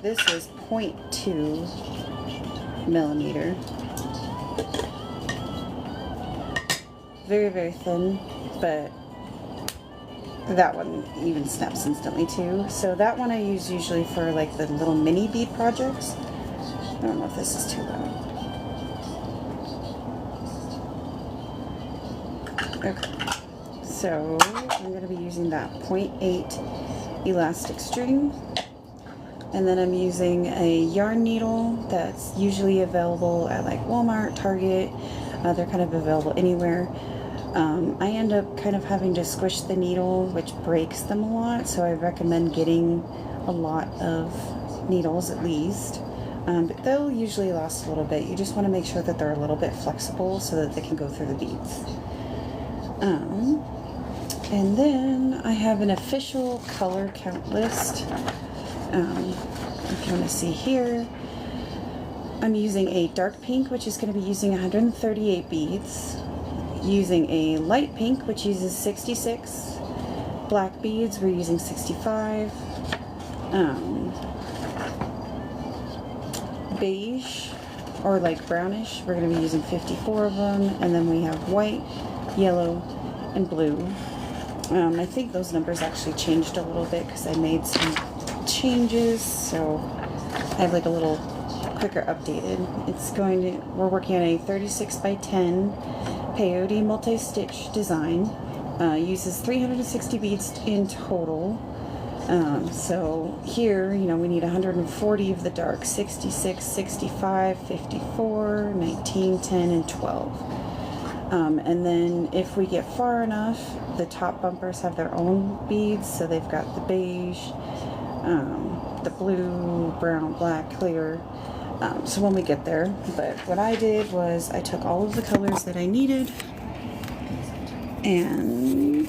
This is 0.2 millimeter. Very, very thin, but that one even snaps instantly too. So that one I use usually for like the little mini bead projects. I don't know if this is too loud. Okay, so I'm going to be using that 0.8 elastic string. And then I'm using a yarn needle that's usually available at like Walmart, Target. They're kind of available anywhere. I end up kind of having to squish the needle, which breaks them a lot. So I recommend getting a lot of needles at least. But they'll usually last a little bit. You just want to make sure that they're a little bit flexible so that they can go through the beads. And then I have an official color count list. If you want to see here, I'm using a dark pink, which is going to be using 138 beads, using a light pink, which uses 66, black beads, we're using 65, beige, or like brownish, we're going to be using 54 of them, and then we have white, yellow, and blue. I think those numbers actually changed a little bit because I made some changes, so I have like a little quicker updated. We're working on a 36 by 10 Peyote multi-stitch design. Uses 360 beads in total. So here, you know, we need 140 of the dark, 66, 65, 54, 19, 10, and 12. And then if we get far enough, the top bumpers have their own beads, so they've got the beige, the blue, brown, black, clear. So when we get there, but what I did was I took all of the colors that I needed, and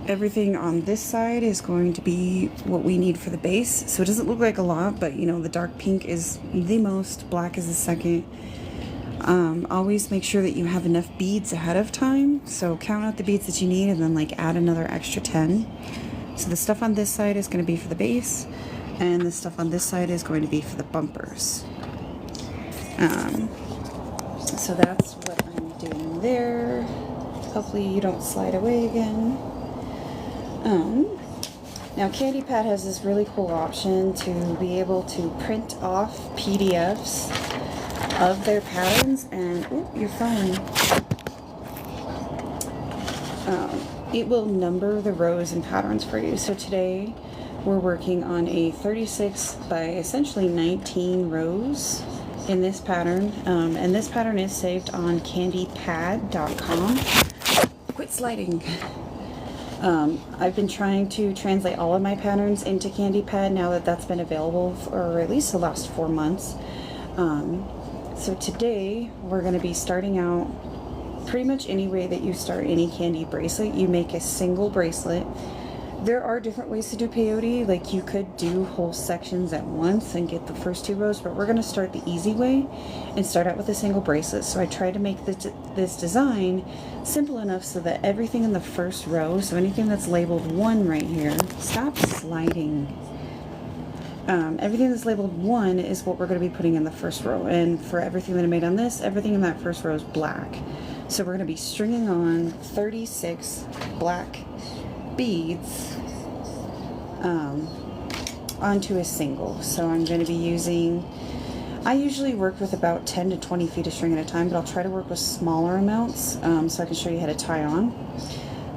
everything on this side is going to be what we need for the base. So it doesn't look like a lot, but you know, the dark pink is the most, black is the second. Always make sure that you have enough beads ahead of time. So count out the beads that you need and then like add another extra 10. So the stuff on this side is going to be for the base, and the stuff on this side is going to be for the bumpers. So that's what I'm doing there. Hopefully you don't slide away again. Now Candy Pad has this really cool option to be able to print off PDFs of their patterns, and your phone. It will number the rows and patterns for you. So today we're working on a 36 by essentially 19 rows in this pattern, and this pattern is saved on candypad.com. Quit sliding. I've been trying to translate all of my patterns into CandyPad now that that's been available for at least the last 4 months. So today we're going to be starting out pretty much any way that you start any candy bracelet. You make a single bracelet. There are different ways to do peyote, like you could do whole sections at once and get the first 2 rows, but we're going to start the easy way and start out with a single bracelet. So I tried to make this design simple enough so that everything in the first row, so anything that's labeled 1 right here, stop sliding. Everything that's labeled 1 is what we're going to be putting in the first row, and for everything that I made on this, everything in that first row is black. So we're going to be stringing on 36 black beads onto a single. So I'm going to be using, I usually work with about 10 to 20 feet of string at a time, but I'll try to work with smaller amounts so I can show you how to tie on.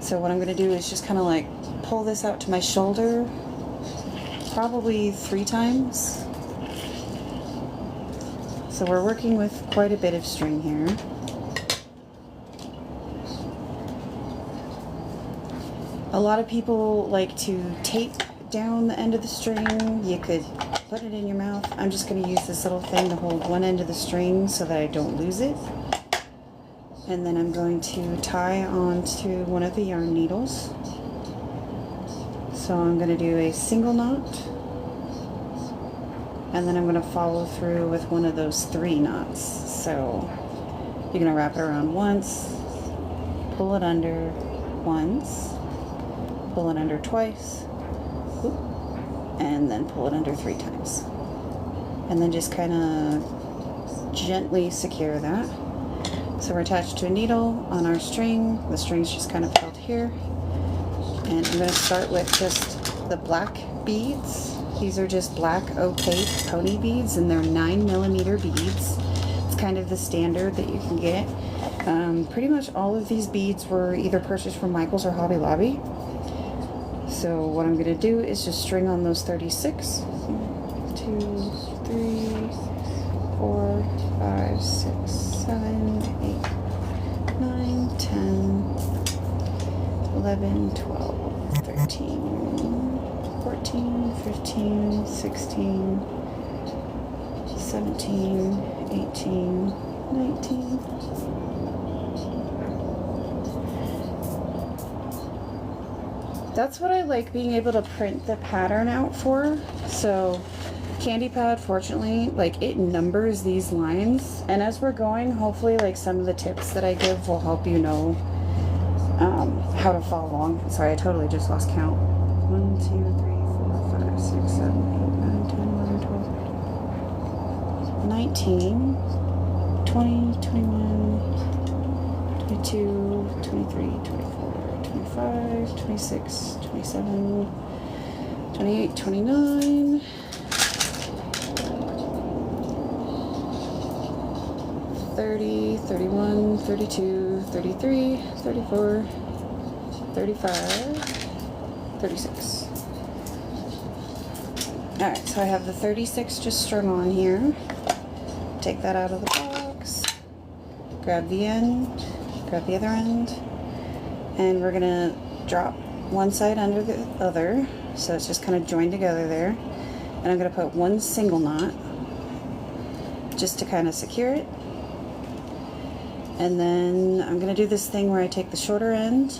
So what I'm going to do is just kind of like pull this out to my shoulder probably 3 times. So we're working with quite a bit of string here. A lot of people like to tape down the end of the string. You could put it in your mouth. I'm just going to use this little thing to hold one end of the string so that I don't lose it. And then I'm going to tie onto one of the yarn needles. So I'm going to do a single knot, and then I'm going to follow through with one of those 3 knots. So you're going to wrap it around once, pull it under once, pull it under twice, and then pull it under 3 times. And then just kind of gently secure that. So we're attached to a needle on our string. The string's just kind of held here. And I'm going to start with just the black beads. These are just black opaque pony beads, and they're 9mm beads. It's kind of the standard that you can get. Pretty much all of these beads were either purchased from Michael's or Hobby Lobby. So what I'm going to do is just string on those 36. 2, 3, 4, 5, 6, 7, 8, 9, 10, 11, 12, 13, 14, 15, 16, 17, 18, 19. That's what I like being able to print the pattern out for. So Candy Pad, fortunately, like, it numbers these lines, and as we're going, hopefully, like, some of the tips that I give will help you know how to follow along. Sorry, I totally just lost count. 1, 2, 3, 4, 5, 6, 7, 8, 9, 10, 11, 12, 19, 20, 21, 22, 23, 24, 25, 26, 27, 28, 29, 30, 31, 32, 33, 34, 35, 36. Alright, so I have the 36 just strung on here. Take that out of the box. Grab the end, grab the other end, and we're gonna drop one side under the other, so it's just kind of joined together there. And I'm gonna put one single knot just to kind of secure it. And then I'm going to do this thing where I take the shorter end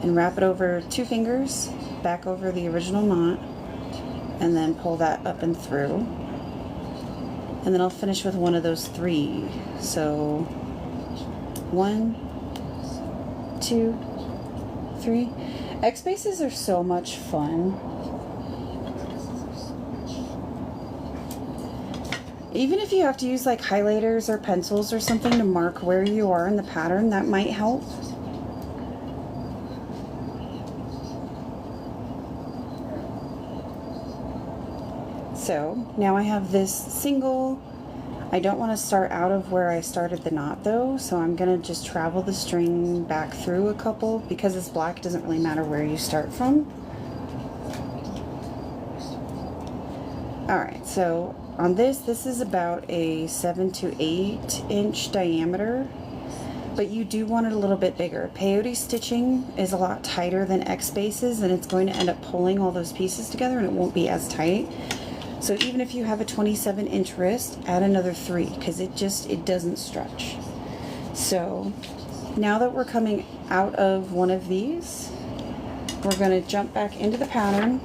and wrap it over 2 fingers, back over the original knot, and then pull that up and through. And then I'll finish with one of those 3. So 1, 2, 3. X bases are so much fun. Even if you have to use like highlighters or pencils or something to mark where you are in the pattern, that might help. So now I have this single. I don't want to start out of where I started the knot though, so I'm going to just travel the string back through a couple. Because it's black, it doesn't really matter where you start from. Alright, so on this is about a 7 to 8 inch diameter, but you do want it a little bit bigger. Peyote stitching is a lot tighter than X bases, and it's going to end up pulling all those pieces together and it won't be as tight. So even if you have a 27 inch wrist, add another 3 because it doesn't stretch. So now that we're coming out of one of these, we're going to jump back into the pattern.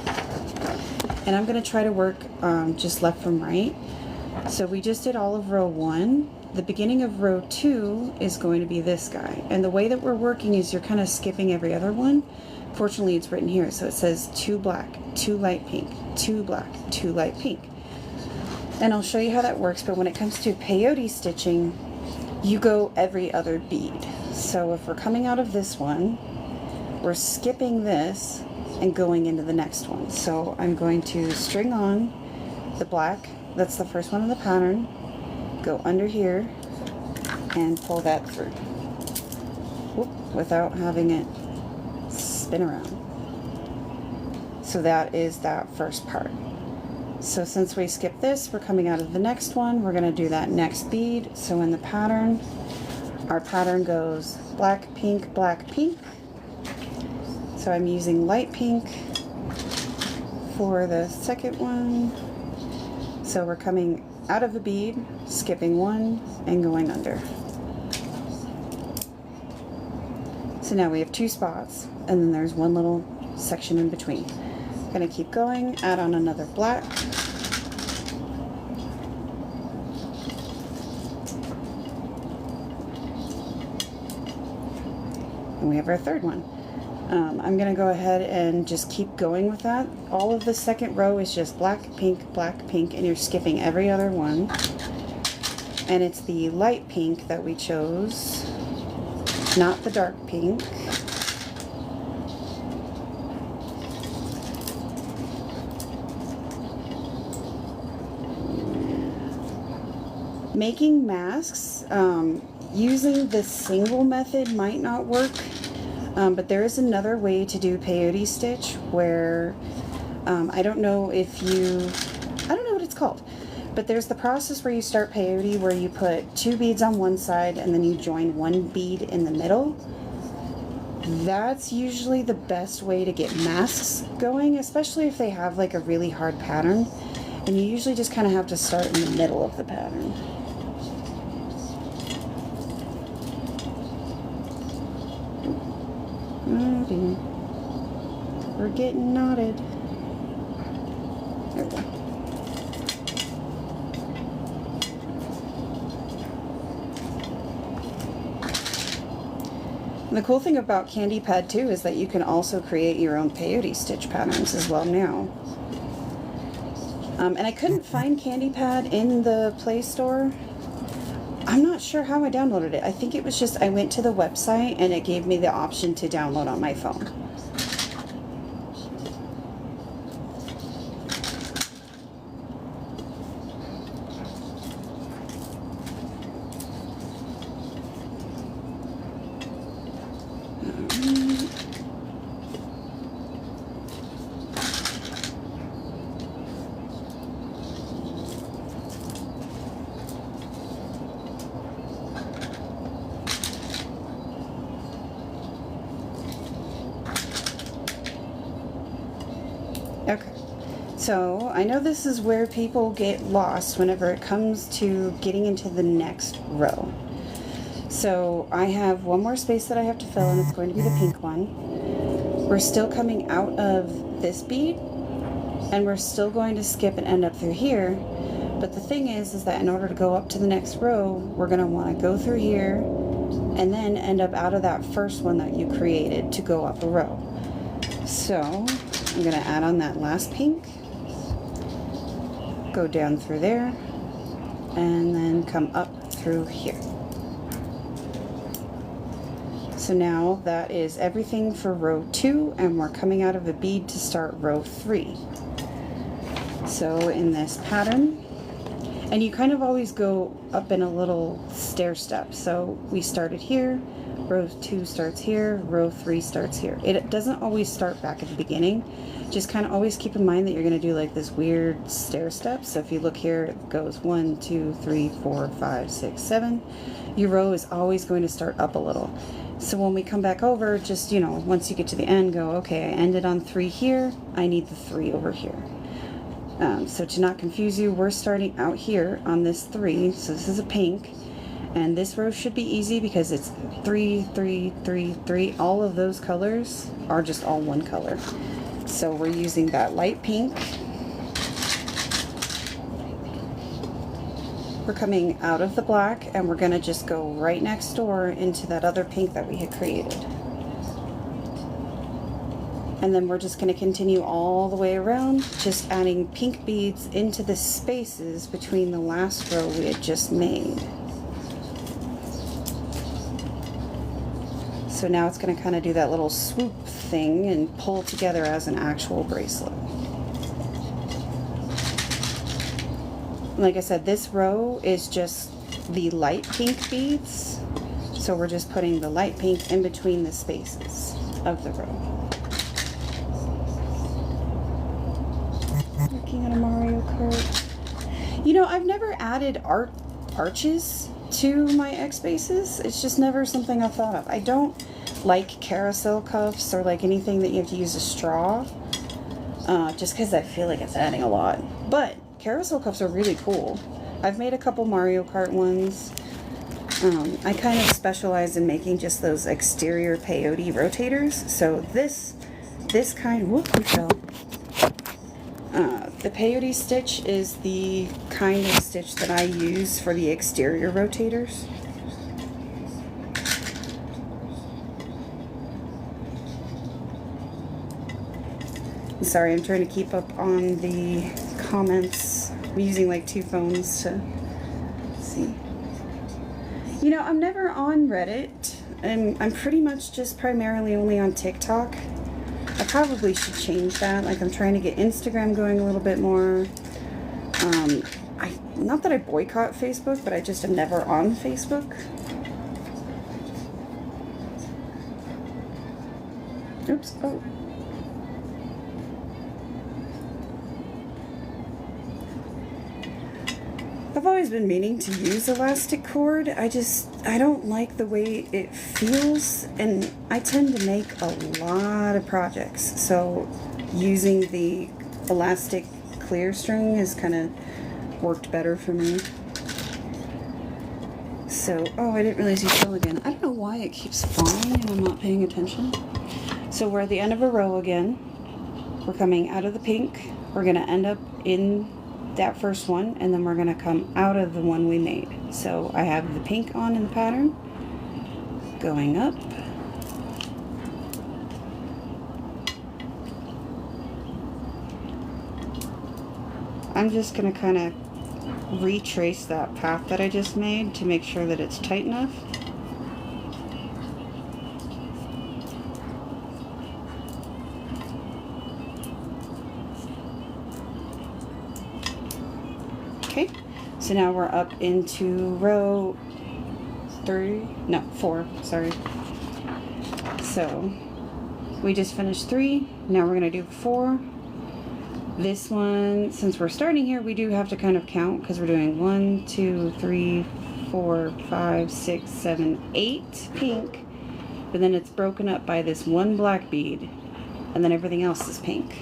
And I'm going to try to work just left from right. So we just did all of row 1. The beginning of row 2 is going to be this guy. And the way that we're working is you're kind of skipping every other one. Fortunately, it's written here. So it says 2 black, 2 light pink, 2 black, 2 light pink. And I'll show you how that works. But when it comes to peyote stitching, you go every other bead. So if we're coming out of this one, we're skipping this and going into the next one. So I'm going to string on the black, that's the first one in the pattern, go under here and pull that through. Whoop, without having it spin around. So that is that first part. So since we skipped this, we're coming out of the next one, we're going to do that next bead. So in the pattern, our pattern goes black, pink, black, pink. So I'm using light pink for the second one. So we're coming out of a bead, skipping one, and going under. So now we have 2 spots, and then there's one little section in between. Gonna keep going, add on another black. And we have our third one. I'm going to go ahead and just keep going with that. All of the second row is just black, pink, and you're skipping every other one. And it's the light pink that we chose, not the dark pink. Making masks, using the single method might not work. But there is another way to do peyote stitch where, I don't know what it's called, but there's the process where you start peyote where you put 2 beads on one side and then you join 1 bead in the middle. That's usually the best way to get masks going, especially if they have like a really hard pattern. And you usually just kind of have to start in the middle of the pattern. Oh dear. We're getting knotted. There we go. And the cool thing about Candy Pad too is that you can also create your own peyote stitch patterns as well now. And I couldn't find Candy Pad in the Play Store. I'm not sure how I downloaded it. I think it was just I went to the website and it gave me the option to download on my phone. Okay, so I know this is where people get lost whenever it comes to getting into the next row. So I have one more space that I have to fill, and it's going to be the pink one. We're still coming out of this bead, and we're still going to skip and end up through here. But the thing is that in order to go up to the next row, we're going to want to go through here and then end up out of that first one that you created to go up a row. So I'm going to add on that last pink, go down through there, and then come up through here. So now that is everything for row 2, and we're coming out of a bead to start row 3. So in this pattern, and you kind of always go up in a little stair step. So we started here, row 2 starts here, row 3 starts here. It doesn't always start back at the beginning. Just kind of always keep in mind that you're going to do like this weird stair step. So if you look here, it goes 1, 2, 3, 4, 5, 6, 7. Your row is always going to start up a little. So when we come back over, just, you know, once you get to the end, go, okay, I ended on 3 here, I need the 3 over here. So to not confuse you, we're starting out here on this 3, so this is a pink, and this row should be easy because it's 3, 3, 3, 3. All of those colors are just all one color. So we're using that light pink. We're coming out of the black, and we're going to just go right next door into that other pink that we had created. And then we're just going to continue all the way around, just adding pink beads into the spaces between the last row we had just made. So now it's going to kind of do that little swoop thing and pull together as an actual bracelet. Like I said, this row is just the light pink beads. So we're just putting the light pink in between the spaces of the row. Looking at a Mario Kart. You know, I've never added arches to my X bases. It's just never something I've thought of. I don't like carousel cuffs or like anything that you have to use a straw, just because I feel like it's adding a lot. But carousel cuffs are really cool. I've made a couple Mario Kart ones. I kind of specialize in making just those exterior peyote rotators. So this kind, whoop, we fell. The peyote stitch is the kind of stitch that I use for the exterior rotators. sorry, I'm trying to keep up on the comments. I'm using like 2 phones to see. You know, I'm never on Reddit, and I'm pretty much just primarily only on TikTok. I probably should change that. Like, I'm trying to get Instagram going a little bit more. Not that I boycott Facebook, but I just am never on Facebook. Oops. Oh. I've always been meaning to use elastic cord. I don't like the way it feels, and I tend to make a lot of projects. So using the elastic clear string has kind of worked better for me. So, oh, I didn't realize you fell again. I don't know why it keeps falling and I'm not paying attention. So we're at the end of a row again. We're coming out of the pink. We're going to end up in that first one, and then we're going to come out of the one we made. So I have the pink on in the pattern, going up. I'm just going to kind of retrace that path that I just made to make sure that it's tight enough. Okay, so now we're up into row 4, sorry. So we just finished 3, now we're going to do 4. This one, since we're starting here, we do have to kind of count because we're doing 1, 2, 3, 4, 5, 6, 7, 8 pink, but then it's broken up by this one black bead, and then everything else is pink.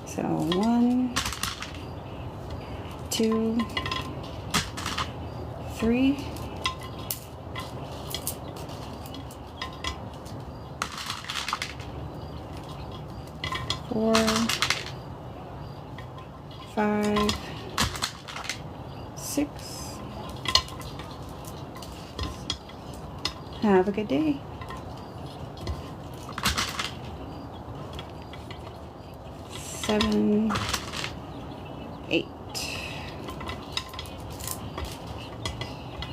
So 1, 2, 3, 4, 5, 6. Have a good day. 7, 8.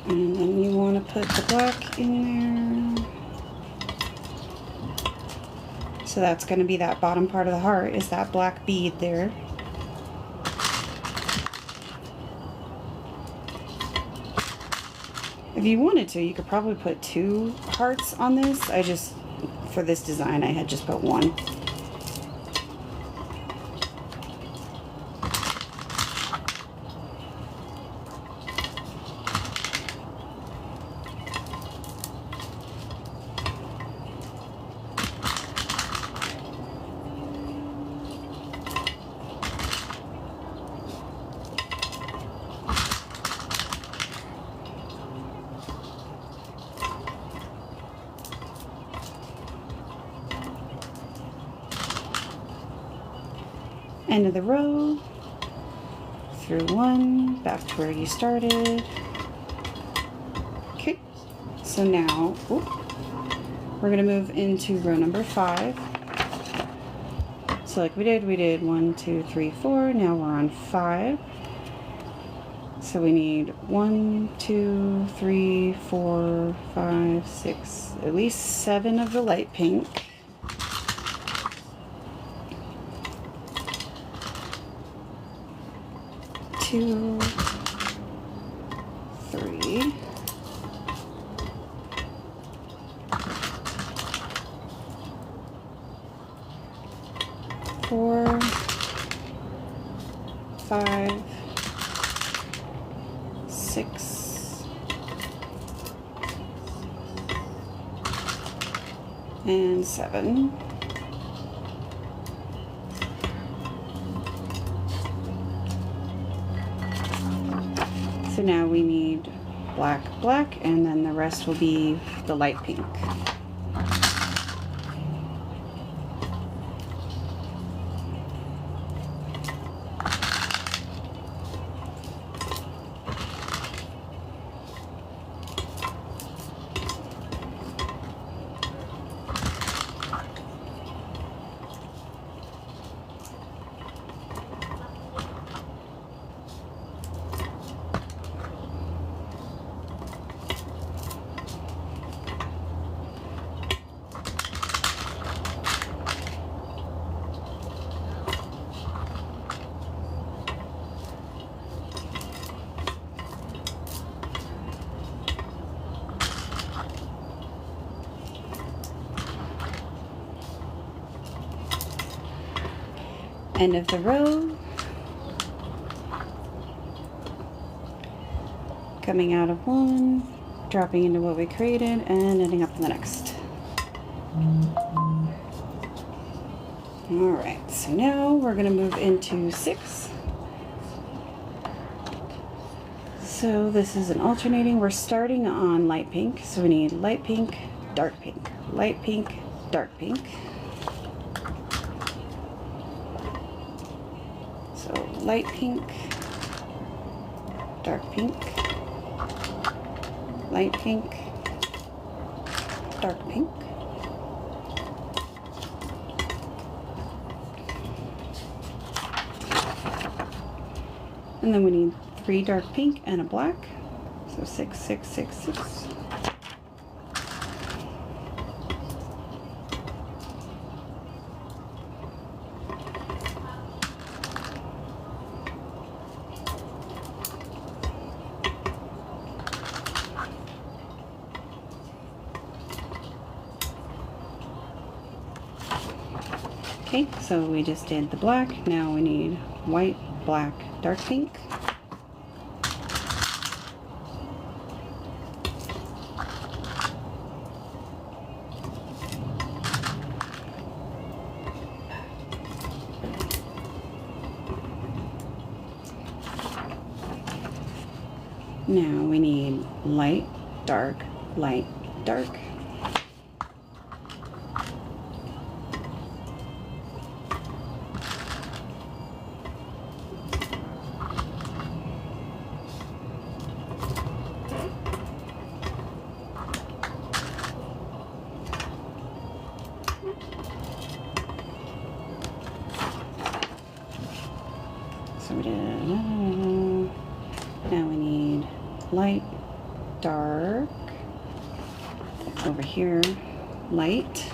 And then you want to put the black in there. So that's going to be that bottom part of the heart, is that black bead there. If you wanted to, you could probably put 2 hearts on this. For this design, I had just put 1. End of the row, through 1, back to where you started. Okay, so now we're going to move into row number 5. So like we did 1, 2, 3, 4. Now we're on 5. So we need 1, 2, 3, 4, 5, 6, at least 7 of the light pink. 2, 3, 4, 5, 6, and 7. So now we need black, black, and then the rest will be the light pink. end of the row, coming out of one, dropping into what we created, and ending up in the next. Alright, so now we're going to move into 6. So this is an alternating. We're starting on light pink, so we need light pink, dark pink, light pink, dark pink. So light pink, dark pink, light pink, dark pink. And then we need 3 dark pink and a black. So 6, 6, 6, 6. Okay, so we just did the black. Now we need white, black, dark pink. Now we need light, dark, light, dark. So we did, now we need light, dark, over here, light,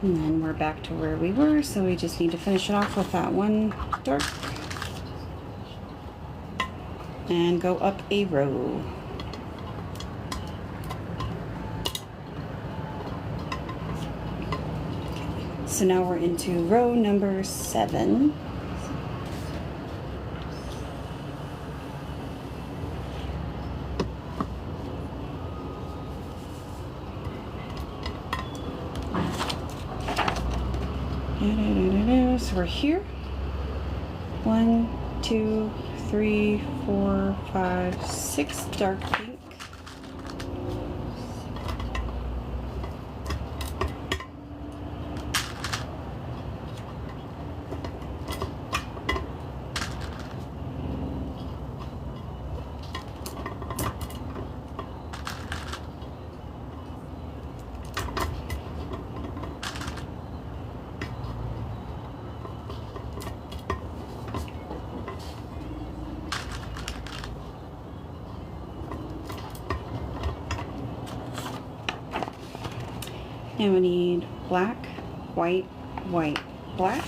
and then we're back to where we were, so we just need to finish it off with that one dark and go up a row. So now we're into row number 7. So we're here. 1, 2, 3, 4, 5, 6 dark pink. And we need black, white, white, black.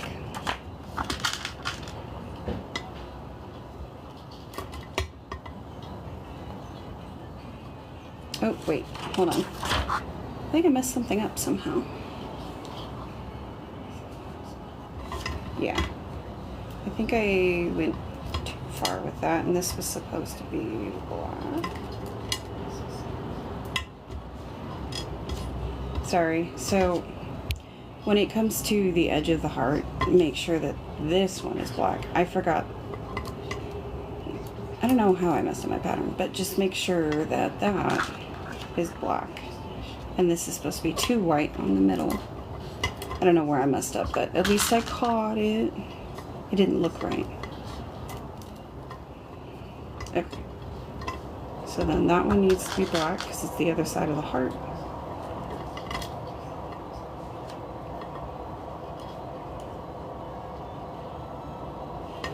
Oh, wait, hold on. I think I messed something up somehow. Yeah. I think I went too far with that, and this was supposed to be black. Sorry. So when it comes to the edge of the heart, make sure that this one is black. I forgot. I don't know how I messed up my pattern, but just make sure that that is black. And this is supposed to be 2 white on the middle. I don't know where I messed up, but at least I caught it. It didn't look right. Okay. So then that one needs to be black because it's the other side of the heart.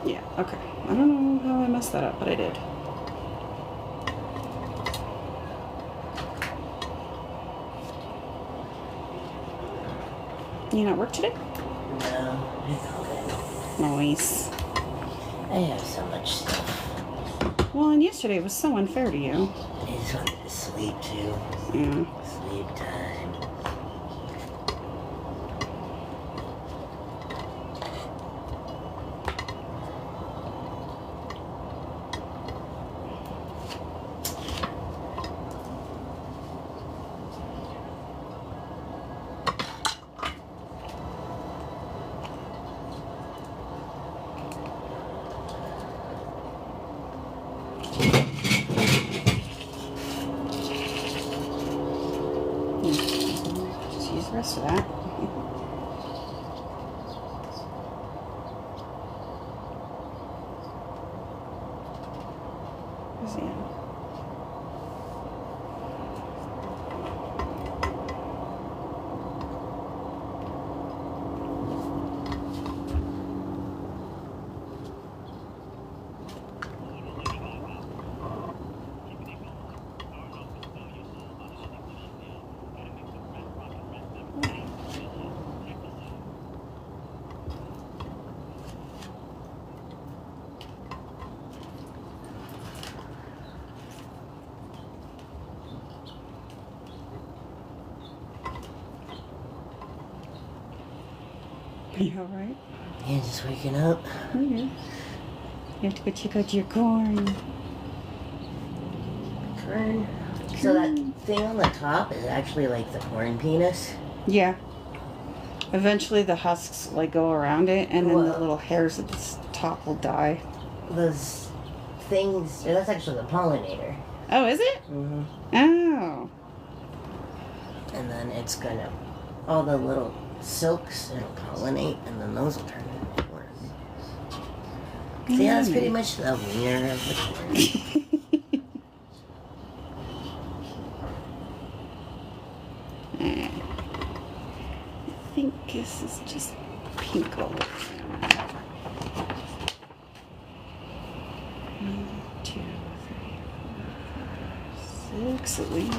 Yeah, okay. I don't know how I messed that up, but I did. You not work today? No, Nice. I have so much stuff. Well, and yesterday was so unfair to you. I just wanted to sleep too. Yeah. Sleep time. Just use the rest of that. Where's the end? You alright? Yeah, just waking up. Mm-hmm. You have to go check out your corn. Corn. So that thing on the top is actually like the corn penis? Yeah. Eventually the husks like go around it and then the Whoa. little hairs at the top will die. Those things, that's actually the pollinator. Oh, is it? Mm-hmm. Oh. And then it's gonna, all the little silks, it'll pollinate, and then those will turn into corn. So yeah, that's pretty much the wiener of the corn. I think this is just pink all over. 1, 2, 3, 4, 5, 6 at least.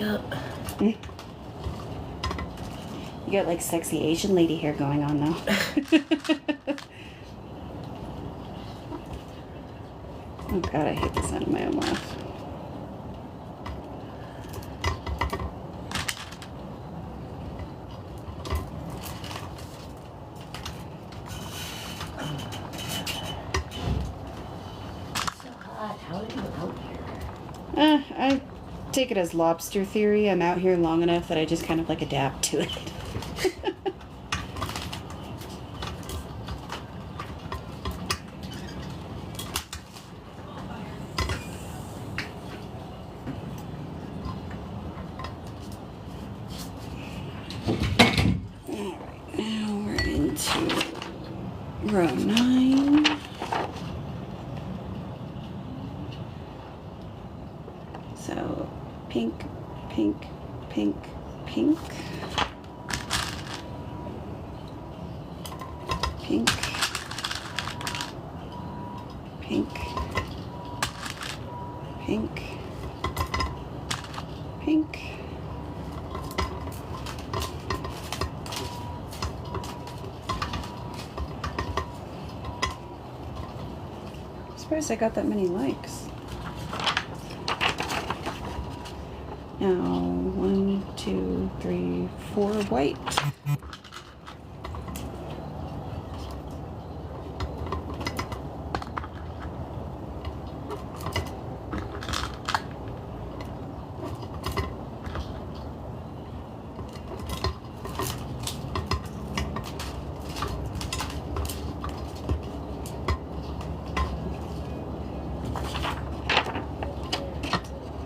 makeup. You got like sexy Asian lady hair going on now. Oh god, I hate the sound of my own laugh. How are you out here? I take it as lobster theory. I'm out here long enough that I just kind of like adapt to it. Alright, now we're into row 9. So pink, pink, pink, pink, pink, pink, pink, pink, I'm surprised I got that many likes. Now, 1, 2, 3, 4 white.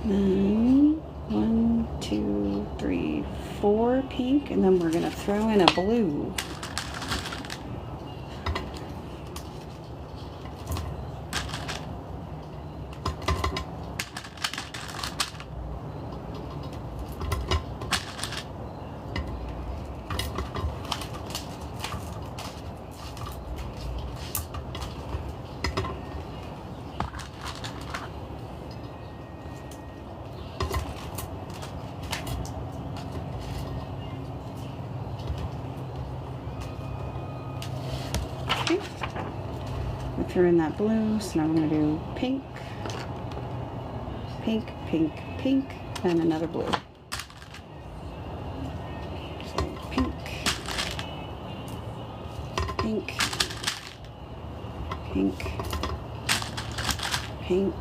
Then 1, 2, 3, 4 pink, and then we're gonna throw in a blue. Okay. We threw in that blue, so now we're going to do pink, pink, pink, pink, and another blue. So pink, pink, pink, pink,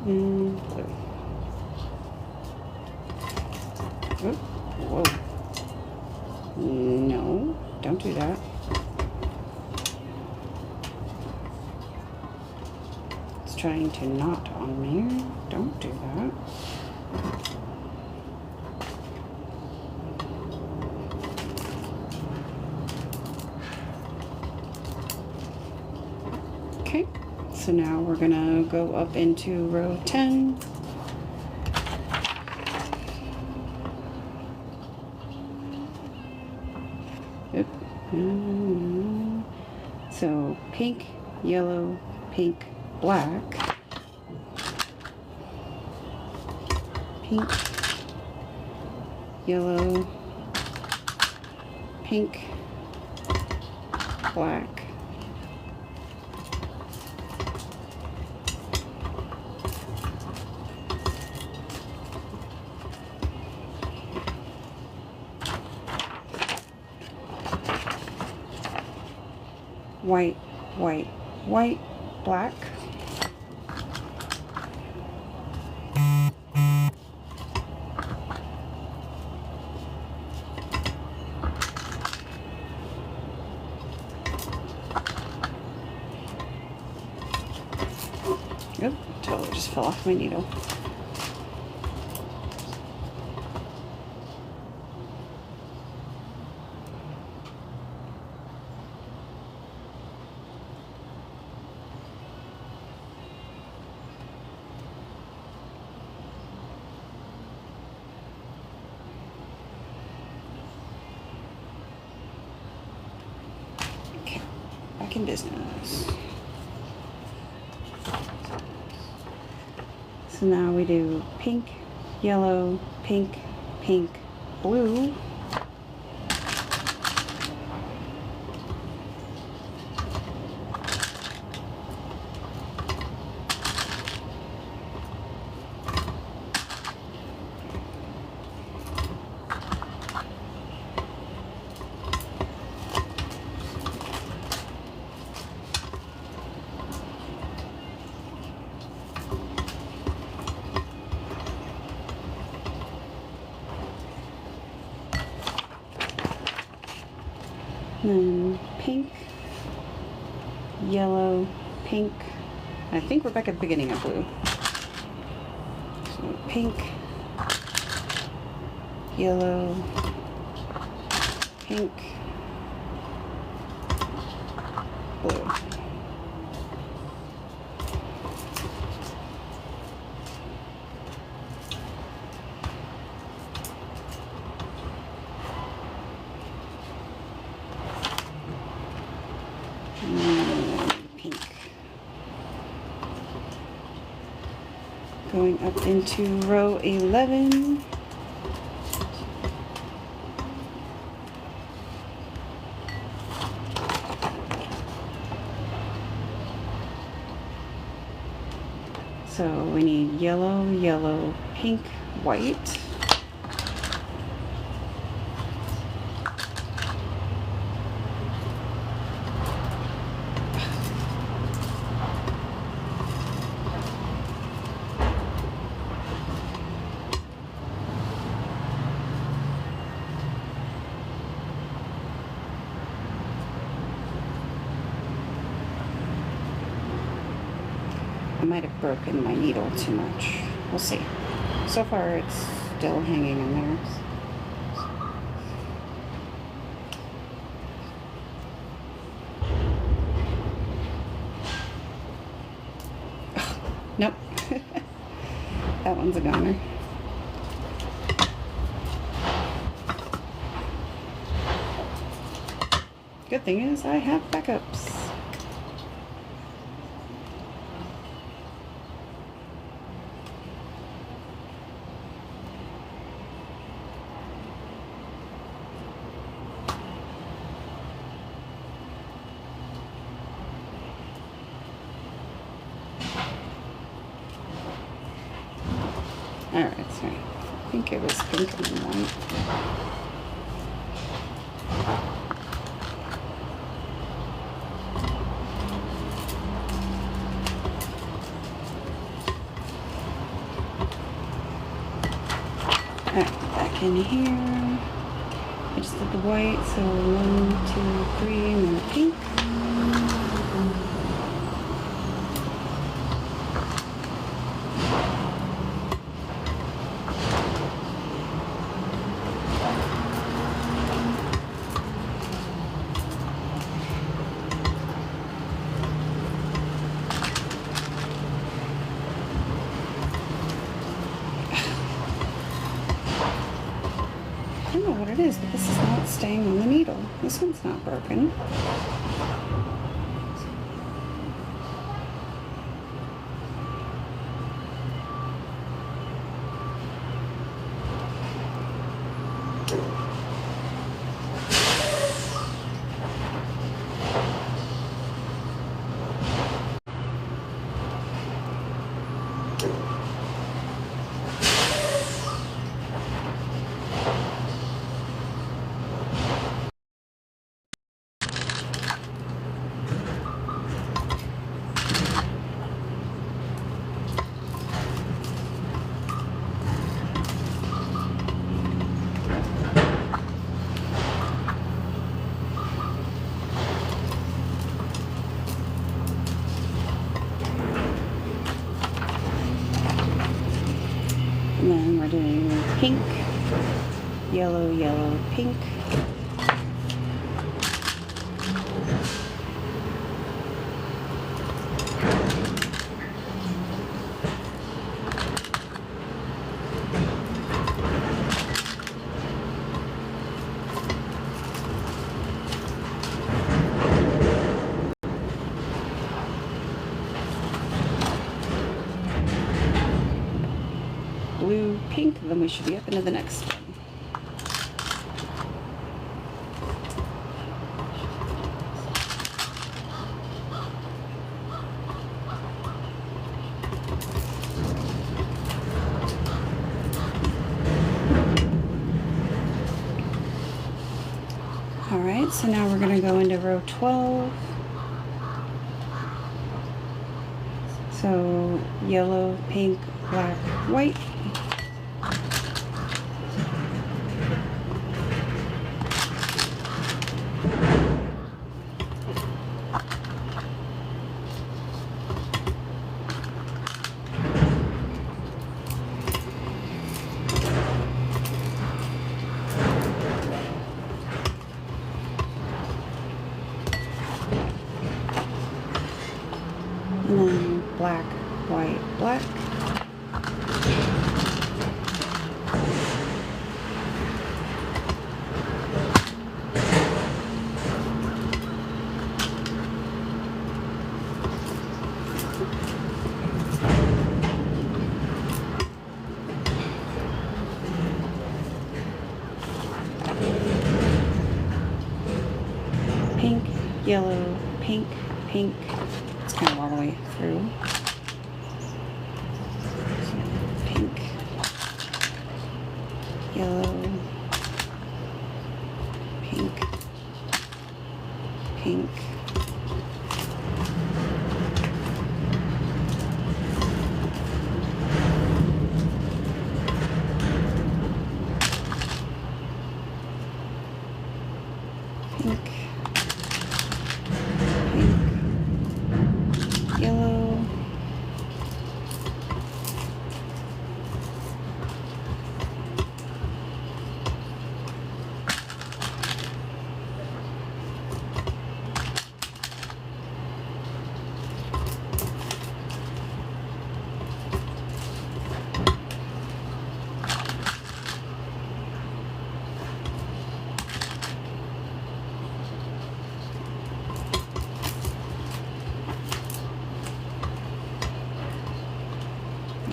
and blue. Oh, whoa. No, don't do that. It's trying to knot on me. Don't do that. Okay, so now we're gonna go up into row 10. Oop. So pink, yellow, pink, black, pink, yellow, pink, black, white, white, white, black, Oop, totally just fell off my needle. back in business. So now we do pink, yellow, pink, pink, blue. Then pink, yellow, pink. I think we're back at the beginning of blue. So pink, yellow, pink, blue. Pink. Going up into row 11. So we need yellow, yellow, pink, white. I might have broken my needle too much. We'll see. So far, it's still hanging in there. Nope. That one's a goner. Good thing is I have backups. Alright, sorry. I think it was pink and then white. Alright, back in here. I just did the white, so 1, 2, 3, and then the pink. I don't know what it is, but this is not staying on the needle. This one's not broken. And then we're doing pink, yellow, yellow, pink. pink, then we should be up into the next one. Alright, so now we're going to go into row 12. So yellow, pink, black, white. And then black, white, black. Pink, yellow, pink, pink. It's kind of all the way through. Pink, yellow, pink, pink. Pink, pink, yellow,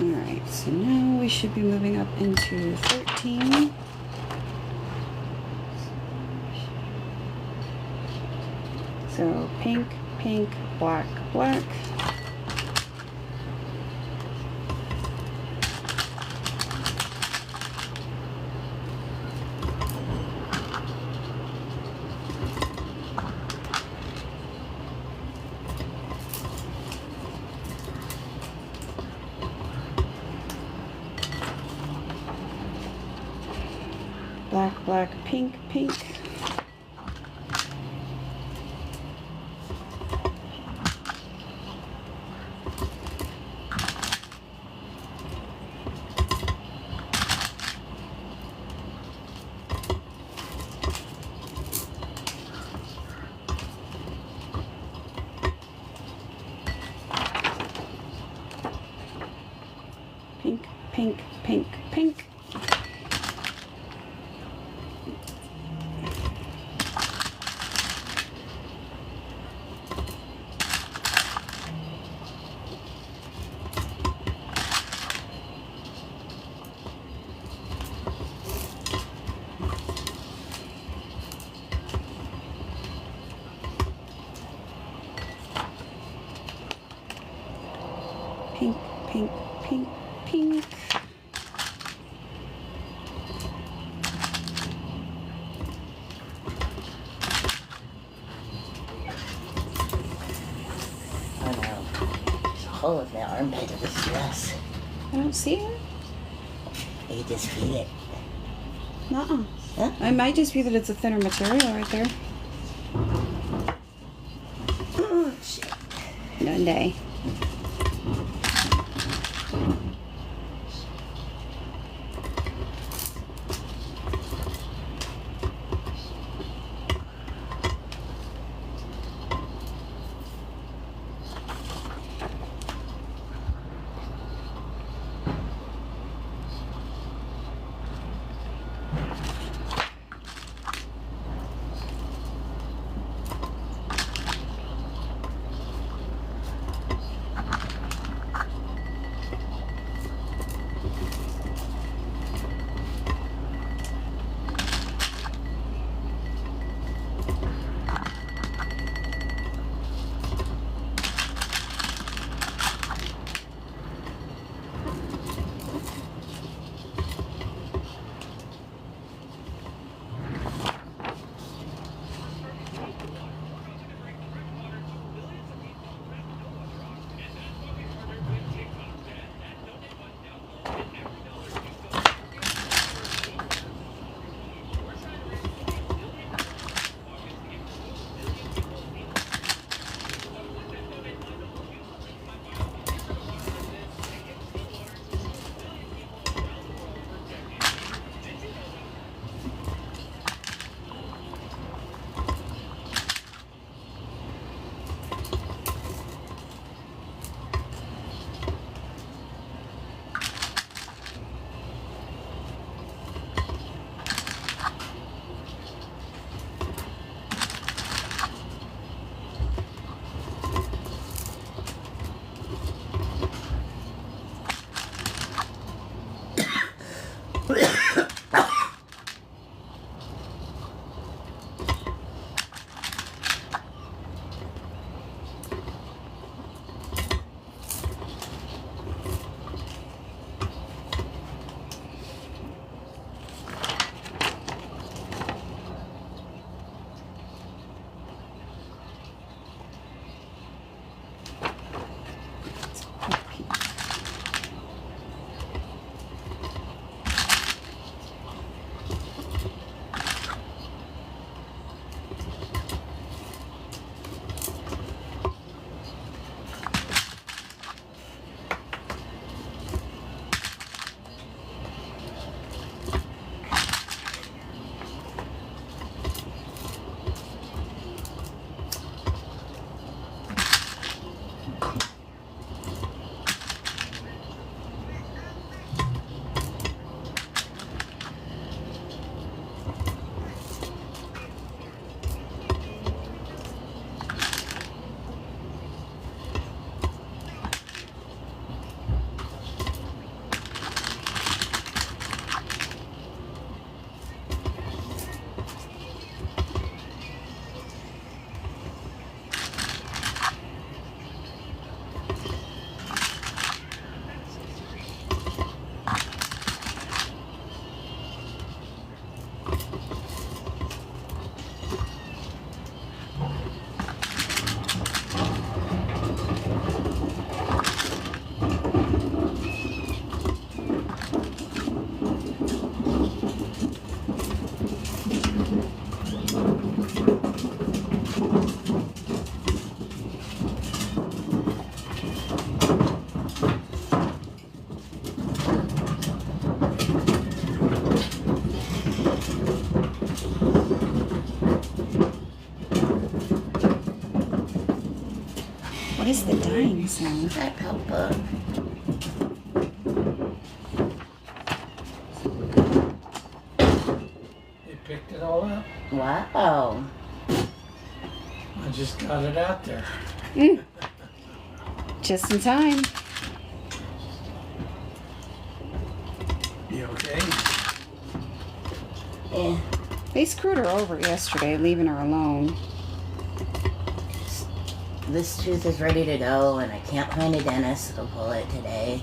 Alright, so now we should be moving up into 13. So pink, pink, black, black. Black, black, pink, pink. Pink, pink, pink, pink. Pink, pink, pink, pink. Oh no. There's a hole in the armpit of this dress. I don't see it. You just feel it. Nuh-uh. Huh? It might just be that it's a thinner material right there. Oh, shit. One day. is the dying sound? Hi, Papa. They picked it all up. Wow. I just got it out there. Just in time. You okay? Yeah. They screwed her over yesterday, leaving her alone. This tooth is ready to go, and I can't find a dentist that'll pull it today.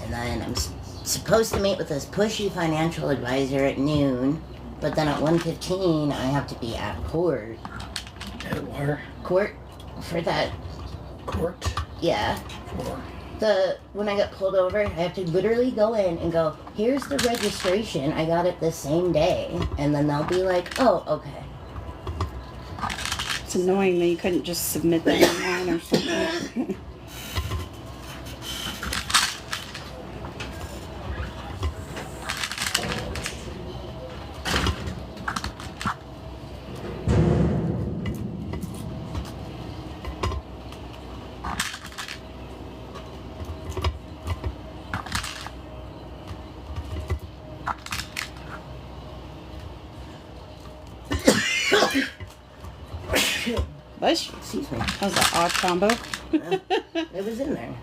And then I'm supposed to meet with this pushy financial advisor at noon, but then at 1:15 I have to be at court. At where? Court for that, Court? yeah. For? When I get pulled over, I have to literally go in and go, here's the registration, I got it the same day. And then they'll be like, oh, okay. It's annoying that you couldn't just submit that online or something. Bush? Excuse me. That was an odd combo. It was in there.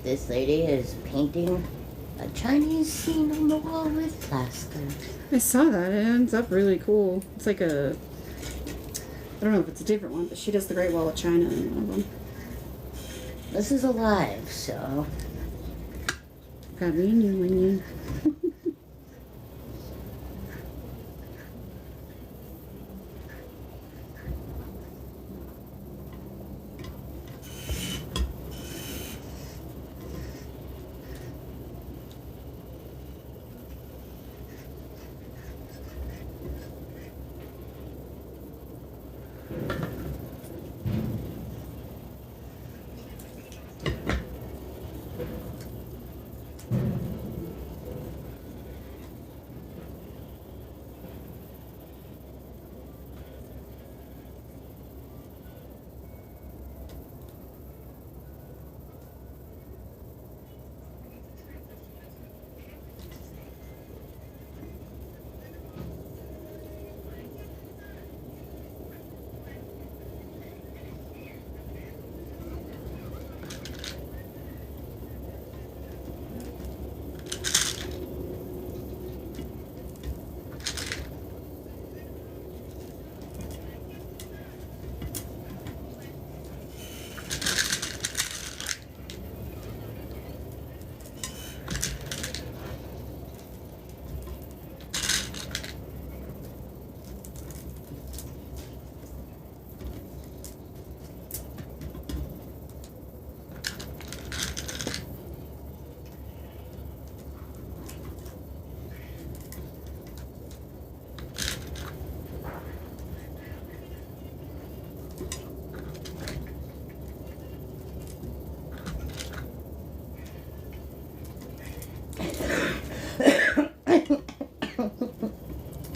This lady is painting a Chinese scene on the wall with plaster. I saw that. It ends up really cool. It's like a I don't know if it's a different one, but she does the Great Wall of China in one of them. This is alive, so. Got me a new one.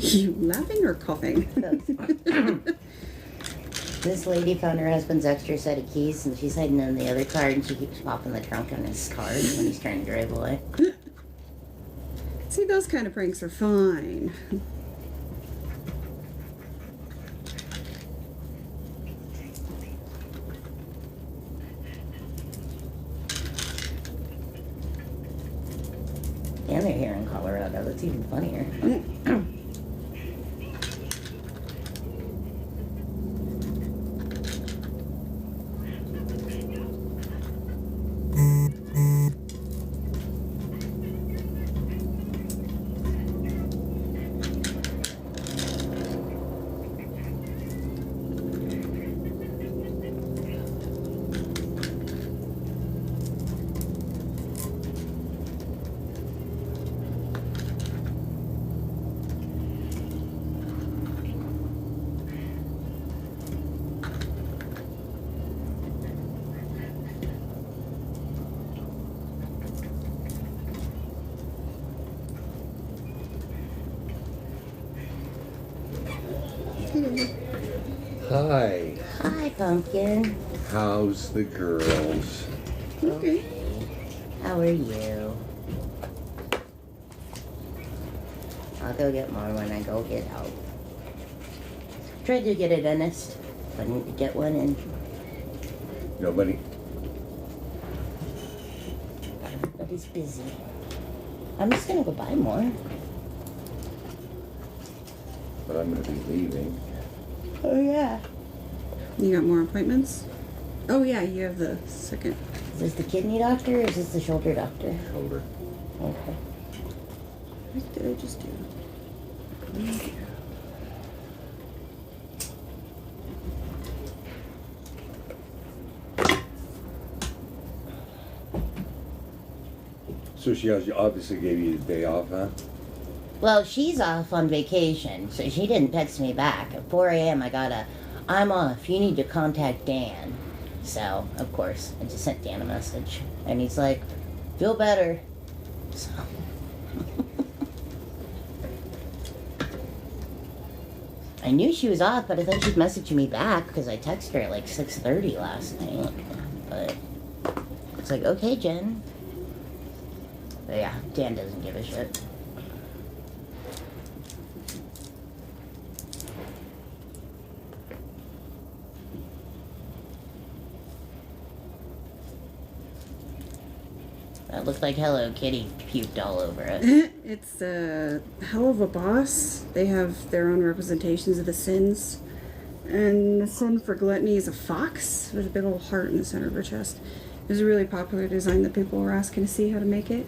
You laughing or coughing? This lady found her husband's extra set of keys, and she's hiding in the other car, and she keeps popping the trunk on his car when he's trying to drive away. See, those kind of pranks are fine. And they're here in Colorado. That's even funnier. Hi. Hi, Pumpkin. How's the girls? Okay. How are you? I'll go get more when I go get out. Tried to get a dentist. Couldn't get one in. Nobody? Everybody's busy. I'm just gonna go buy more. But I'm going to be leaving. Oh, yeah. You got more appointments? Oh yeah, you have the second. Is this the kidney doctor or is this the shoulder doctor? Shoulder. Okay. What did I just do? So she obviously gave you the day off, huh? Well, she's off on vacation, so she didn't text me back. At 4 a.m. I'm off. You need to contact Dan. So, of course, I just sent Dan a message. And he's like, feel better. So. I knew she was off, but I thought she'd message me back because I texted her at like 6:30 last night. But it's like, okay, Jen. But yeah, Dan doesn't give a shit. That looked like Hello Kitty puked all over it. It's a hell of a boss. They have their own representations of the sins. And the sin for gluttony is a fox with a big old heart in the center of her chest. It was a really popular design that people were asking to see how to make it.